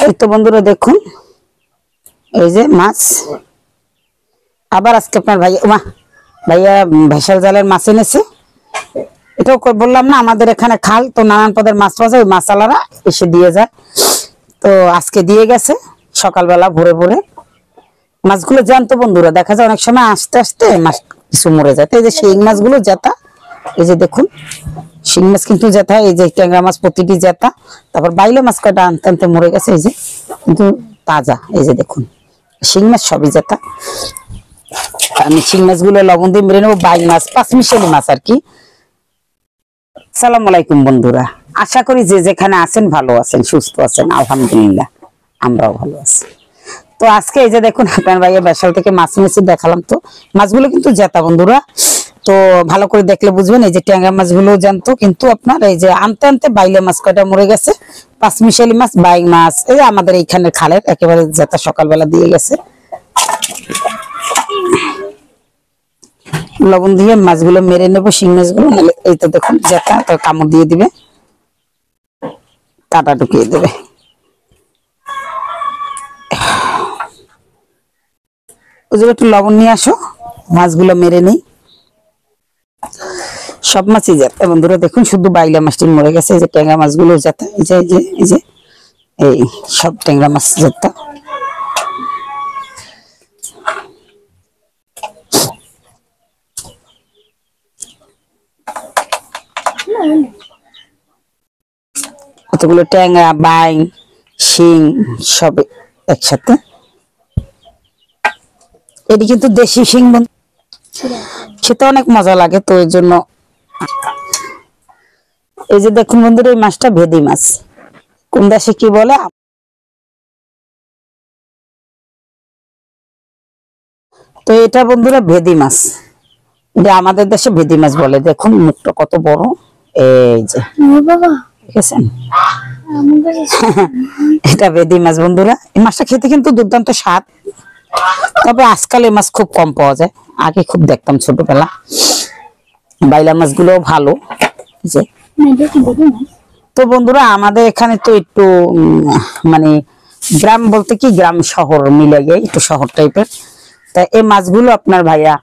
এই তো বন্ধুরা দেখুন এই যে মাছ আবার আজকে আপনার ভাইয়া ভেসাল জালের মাছ এনেছে। এটাও বললাম না আমাদের এখানে খাল, তো নানান পদের মাছ পাওয়া যায়, ওই মাছালারা এসে দিয়ে যায়। তো আজকে দিয়ে গেছে সকালবেলা ভোরে ভোরে। মাছগুলো জ্যান্ত বন্ধুরা, দেখা যায় অনেক সময় আস্তে আস্তে মাছ কিছু মরে যায়। তো এই যে শিং মাছগুলো জেতা, এই যে দেখুন শিং মাছ কিন্তু জেতা, এই যে ট্যাংরা মাছ প্রতিটি জেতা। তারপর বাইলে মাছ কয়টা আনতে আনতে মরে গেছে, এই যে কিন্তু তাজা। এই যে দেখুন শিং মাছ সবই জেতা। আমি শিং মাছগুলো লবণ দিয়ে মেরে নেবো। বাইল মাছ, পাঁচমিশালি মাছ আর কি। আসসালামু আলাইকুম বন্ধুরা, আশা করি যে যেখানে আছেন ভালো আছেন, সুস্থ আছেন। আলহামদুলিল্লাহ আমরাও ভালো আছি। তো আজকে এই যে দেখুন আপনার ভাইয়া বেসাল থেকে মাছ নিয়েছি, দেখালাম। তো মাছগুলো কিন্তু জেতা বন্ধুরা, তো ভালো করে দেখলে বুঝবেন। এই যে ট্যাংরা মাছগুলো জানতো, কিন্তু আপনার এই যে আনতে আনতে বাইলে মাছ কয়টা মরে গেছে। পাঁচমিশালি মাছ, বাইং মাছ এই আমাদের এইখানের খালের একেবারে জেতা, সকালবেলা দিয়ে গেছে। লবণ দিয়ে মাছগুলো মেরে নেবো, শিং মাছগুলো। এই তো দেখুন জেতা, তো কামড় দিয়ে দিবে, কাটা ঢুকিয়ে দেবে। ওই যে একটু লবণ নিয়ে আসো, মাছগুলো মেরে নেই। সব মাছই জেতা বন্ধুরা, দেখুন শুধু বাইলা মাছটি মরে গেছে। এই যে ট্যাংরা মাছগুলো জেতা, এই যে এই যে এই সব ট্যাংরা মাছ জেতা। কতগুলো ট্যাংরা, বাইং, শিং সব একসাথে। এটি কিন্তু দেশি শিং, খেতে অনেক মজা লাগে, তো এর জন্য। এই যে দেখুন বন্ধুরা, এই মাছটা ভেদি মাছ, কোন দেশে কি বলে। তো এটা বন্ধুরা ভেদি মাছ, এটা আমাদের দেশে ভেদি মাছ বলে। দেখুন মুখটা কত বড়, এই যে দেখেছেন এটা ভেদি মাছ বন্ধুরা। এই মাছটা খেতে কিন্তু দুর্দান্ত স্বাদ, তবে আজকাল এই মাছ খুব কম পাওয়া যায়। আগে খুব দেখতাম ছোটবেলা। বাইলা মাছগুলো ভালো। যে তো বন্ধুরা আমাদের এখানে তো একটু মানে গ্রাম বলতে কি, গ্রাম শহর মিলে গিয়ে একটু শহর টাইপের। তা এই মাছগুলো আপনার ভাইয়া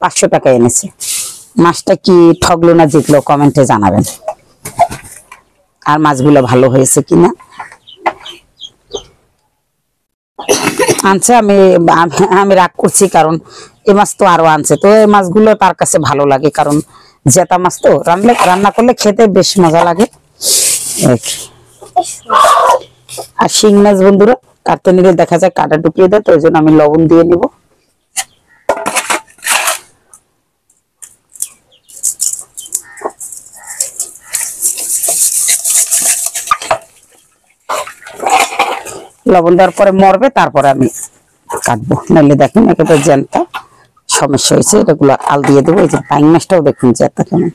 500 টাকা এনেছে। মাছটা কি ঠগলো না জিতলো কমেন্টে জানাবেন, আর মাছগুলো ভালো হয়েছে কিনা। আনছে, আমি রাগ করছি, কারণ এই মাছ তো আরো আনছে। তো এই মাছগুলো তার কাছে ভালো লাগে, কারণ জেতা মাছ তো রান্না করলে খেতে বেশ মজা লাগে। আর শিং মাছ বন্ধুরা কাটতে নিলে দেখা যায় কাটা ঢুকিয়ে দেয়, তো ওই জন্য আমি লবণ দিয়ে নিব। লবণ দেওয়ার পরে মরবে, তারপরে আমি কাটবো, নাহলে দেখুন একেবারে জ্যান্ত সমস্যা হয়েছে। এগুলো আল দিয়ে দেবো। এই যে বাইং মাছটাও দেখুন জেতা কেমন,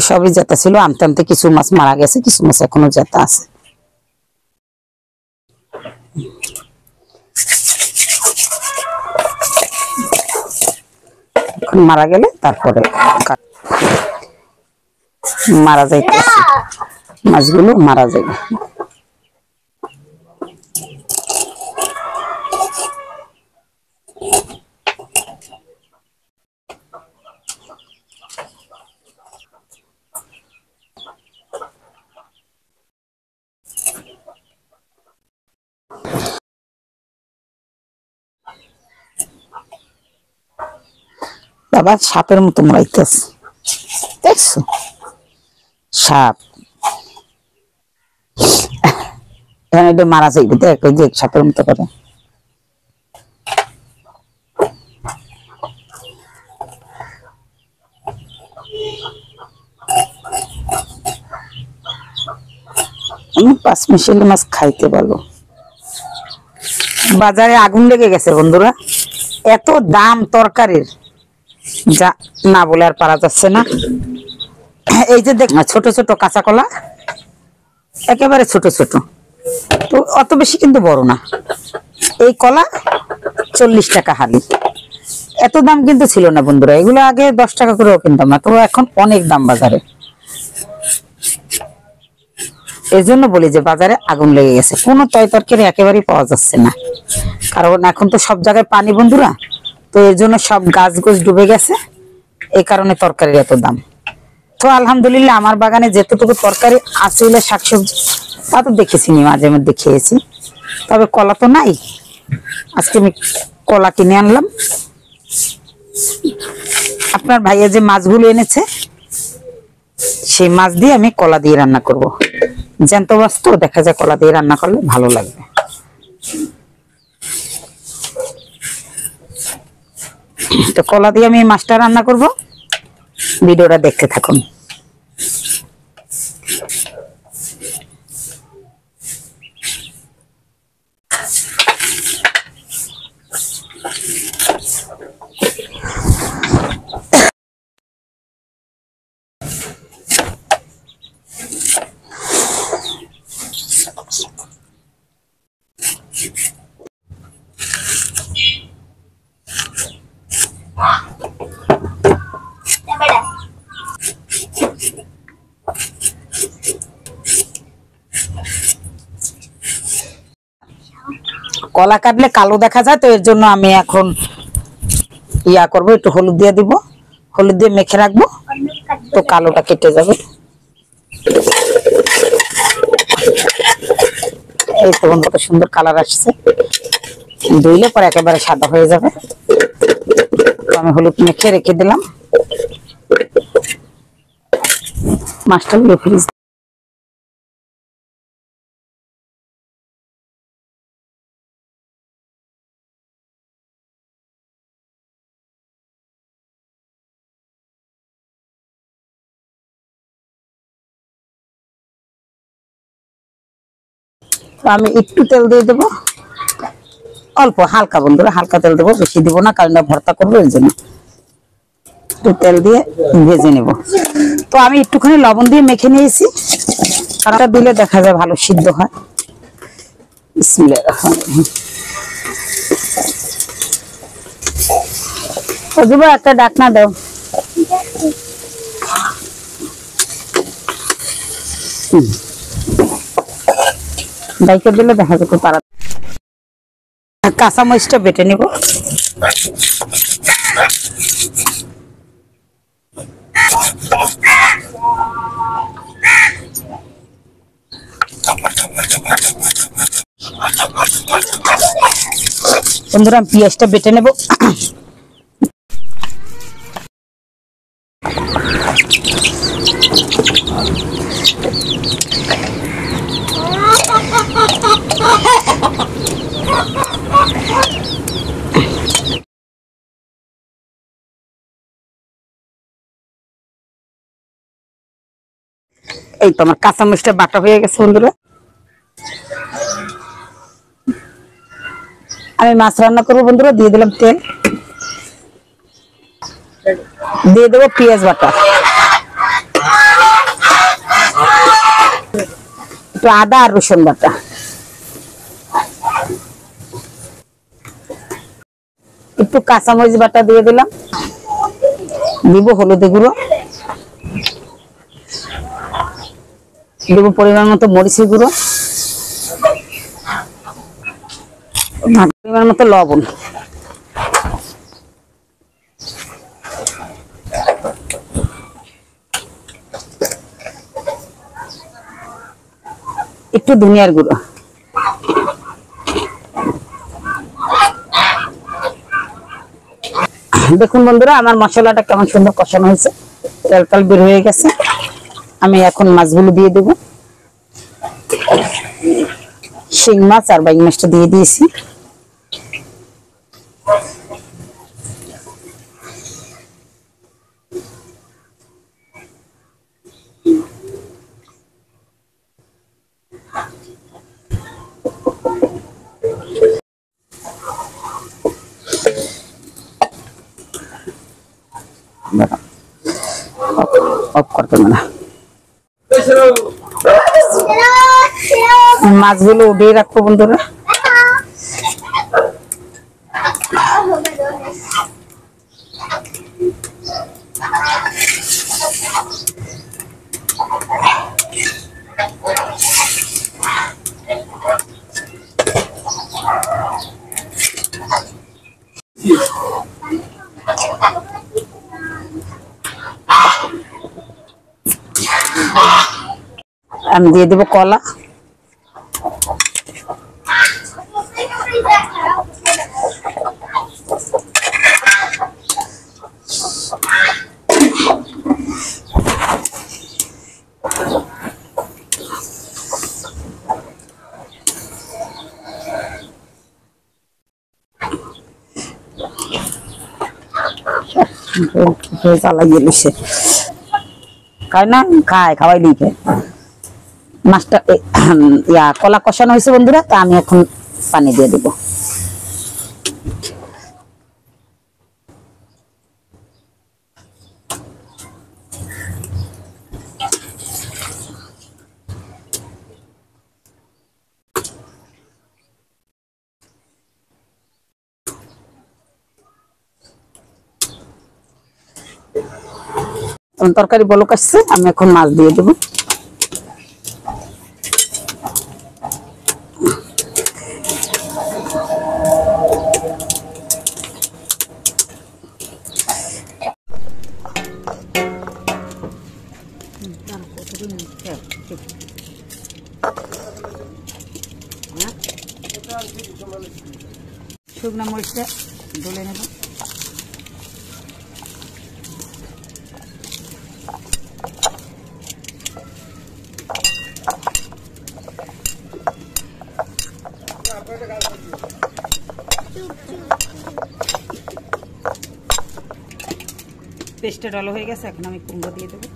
সবই জেতা ছিল। আনতে আনতে কিছু মাছ মারা গেছে, কিছু মাছ এখনো জেতা আছে। মারা গেলে তারপরে মারা যাইতেছে, মাছগুলো মারা যাবে। বাবা সাপের মতো মরাইতেছে, দেখছো সাপ। এখানে এটা মারা যাইবে, দেখ ওই যে সাপের মতো করে। আমি পাঁচমিশালি মাছ খাইতে ভালো। বাজারে আগুন লেগে গেছে বন্ধুরা, এত দাম তরকারির, যা না বলে আর পারা যাচ্ছে না। এই যে দেখ ছোট ছোট কাঁচা কলা, একেবারে ছোট ছোট, তো অত বেশি কিন্তু বড় না। এই কলা 40 টাকা হালি। এত দাম কিন্তু ছিল না বন্ধুরা, এগুলো আগে 10 টাকা করেও কিনতাম না, তো এখন অনেক দাম বাজারে। এই জন্য বলি যে বাজারে আগুন লেগে গেছে, কোনো তরকারি একেবারেই পাওয়া যাচ্ছে না, কারণ এখন তো সব জায়গায় পানি বন্ধুরা, তো এর জন্য সব গাছ গোছ ডুবে গেছে, এই কারণে তরকারির এত দাম। তো আলহামদুলিল্লাহ আমার বাগানে যেতটুকু তরকারি আছে শাকসবজি তা তো দেখেছি, মাঝে মধ্যে খেয়েছি, তবে কলা তো নাই। আজকে আমি কলা কিনে আনলাম। আপনার ভাইয়া যে মাছগুলো এনেছে সেই মাছ দিয়ে আমি কলা দিয়ে রান্না করব। জ্যান্ত মাছ তো দেখা যায় কলা দিয়ে রান্না করলে ভালো লাগবে। তো কলা দিয়ে আমি মাছটা রান্না করব, ভিডিওটা দেখতে থাকুন। কলা কাটলে কালো দেখা যায়, তো এর জন্য আমি এখন ইয়া করব, একটু হলুদ দিয়ে দিব, হলুদ দিয়ে মেখে রাখবো, তো কালোটা কেটে যাবে। এই তো কত সুন্দর কালার আসছে, ধুইলে পরে একেবারে সাদা হয়ে যাবে। তো আমি হলুদ মেখে রেখে দিলাম। মাছটা ফ্রিজ আমি একটু তেল দিয়ে দেবো, অল্প হালকা বন্ধুরা, হালকা তেল দেবো, বেশি দিব না, কারণ ভর্তা করবো এর জন্য। একটু তেল দিয়ে ভেজে নেব। তো আমি একটুখানি লবণ দিয়ে মেখে নিয়েছি, কারণ দিলে দেখা যায় ভালো সিদ্ধ হয়। বিসমিল্লাহির রহমানির রহিম। একটা ডাকনা দাও। ডাইকে দিলে দেখা যেত তারা। কাঁচা মরিচটা বেটে নিব। বন্ধুরা পেঁয়াজটা বেটে নেব। এই তো আমার কাঁচা মরিচটা বাটা হয়ে গেছে বন্ধুরা। আমি মাছ রান্না করবো বন্ধুরা, দিয়ে দিলাম তেল, দিয়ে দেবো পেঁয়াজ বাটা, একটু আদা আর রসুন বাটা, একটু কাঁচামরিচ বাটা দিয়ে দিলাম, দিব হলুদ গুঁড়ো, দেবো পরিমাণ মতো মরিচের গুঁড়ো, পরিমাণ মতো লবণ, একটু ধনিয়ার গুঁড়ো, দেখুন বন্ধুরা আমার মশলাটা কেমন সুন্দর কষানো হয়েছে, তেল তেল বের হয়ে গেছে। আমি এখন মাছগুলো দিয়ে দেব। শিং মাছ আর বাইং মাছটা দিয়ে দিয়েছি। অফ করতে না, মাছগুলো উঠিয়ে রাখবো বন্ধুরা। আমি দিয়ে দেব কলা, চালাই গেছে খায় না, খায় খাওয়াই দিই খায়। মাছটা কলা কষানো হয়েছে বন্ধুরা, তা আমি এখন পানি দিয়ে দেব। তরকারি বলক আসছে, আমি এখন মাছ দিয়ে দেব। শুকনা মরিচটা ডলে নেব। পেস্টটা ডালো হয়ে গেছে, এখন আমি কুমড়ো দিয়ে দেবো।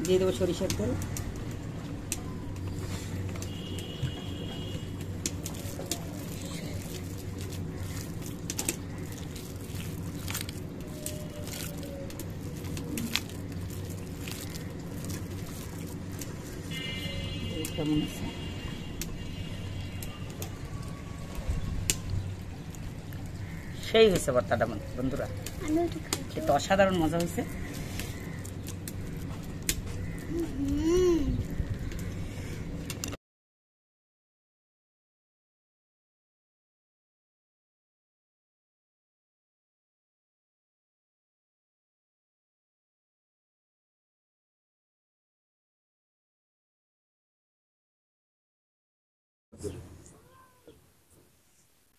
দিয়ে দেবো সরিষার তেল, কেমন আছে সেই হয়েছে ভর্তাটা বন্ধুরা, এটা অসাধারণ মজা হয়েছে।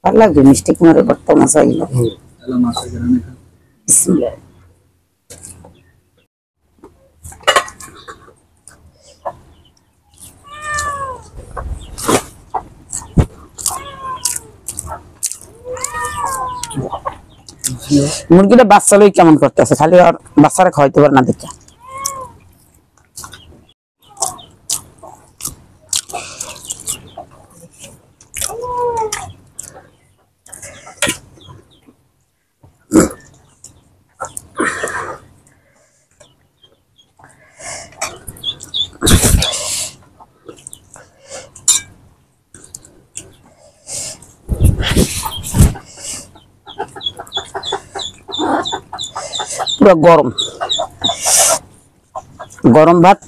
ভালো লাগবে মিষ্টি কুমড়ের ভর্তা, মজা এলো। বিসমিল্লাহ। মুরগিটা বাচ্চা লই কেমন করতেছে, খালি আর বাচ্চারা খাওয়াইতে পারে না দেখে। পুরো গরম গরম ভাত,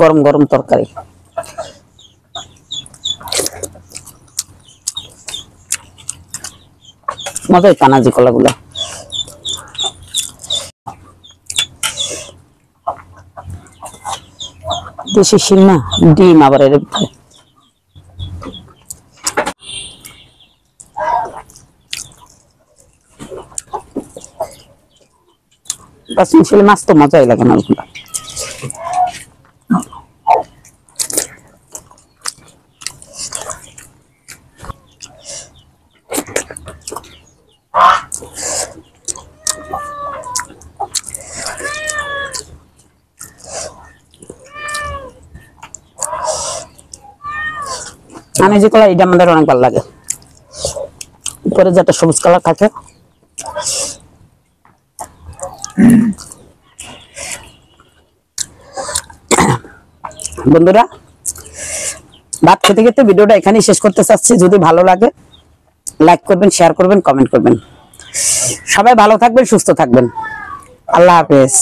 গরম গরম তরকারি। মজাই কানাজি কলাগুলা। দেশি শিল না, ডিম আবার এর ভিতরে। শিল মাছ তো মজাই লাগে না ওগুলা। আমি যে কলা, এটা আমাদের অনেক ভালো লাগে, উপরে যেটা সবুজ কালার থাকে। বন্ধুরা, ভাত খেতে খেতে ভিডিওটা এখানেই শেষ করতে চাচ্ছি। যদি ভালো লাগে লাইক করবেন, শেয়ার করবেন, কমেন্ট করবেন। সবাই ভালো থাকবেন, সুস্থ থাকবেন। আল্লাহ হাফেজ।